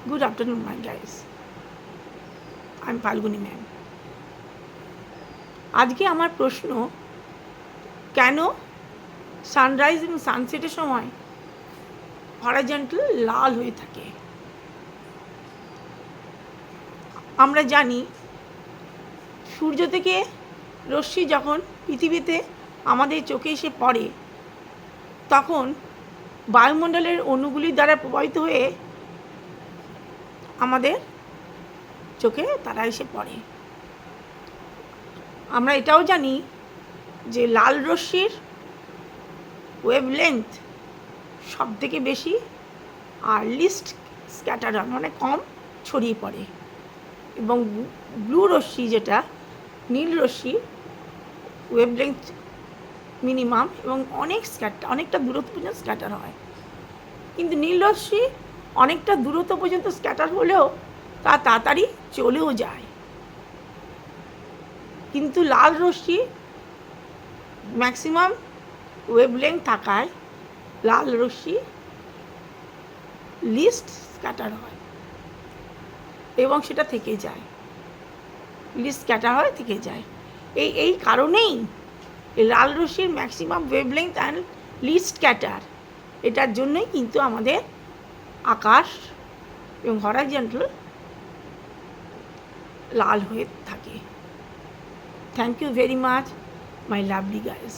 Good afternoon, my guys. I'm Falguni ma'am. আজকে আমার প্রশ্ন, কেন সানরাইজ এবং সানসেটের সময় হরাইজন্টাল লাল হয়ে থাকে? আমরা জানি সূর্য থেকে রশ্মি যখন পৃথিবীতে আমাদের চোখে এসে পড়ে, তখন বায়ুমণ্ডলের অণুগুলির দ্বারা প্রভাবিত হয়ে আমাদের চোখে তারা এসে পড়ে। আমরা এটাও জানি যে লাল রশ্মির ওয়েভলেন্থ সব থেকে বেশি আর লিস্ট স্ক্যাটার হয়, মানে কম ছড়িয়ে পড়ে, এবং ব্লু রশ্মি যেটা নীল রশ্মি ওয়েভলেন্থ মিনিমাম এবং অনেকটা দূরত্ব পর্যন্ত স্ক্যাটার হয়। কিন্তু নীল রশ্মি অনেকটা দূরত্ব পর্যন্ত স্ক্যাটার হলেও তা তাড়াতাড়ি চলেও যায়। কিন্তু লাল রশ্মি ম্যাক্সিমাম ওয়েভলেন্থ থাকায় লাল রশ্মি লিস্ট স্ক্যাটার হয় এবং সেটা থেকে যায়, লিস্ট স্ক্যাটার হয় থেকে যায়। এই কারণেই লাল রশ্মির maximum wavelength and least scatter, এটার জন্যই কিন্তু আমাদের আকাশ এবং হরাইজন্টাল লাল হয়ে থাকে। Thank you very much, my lovely guys.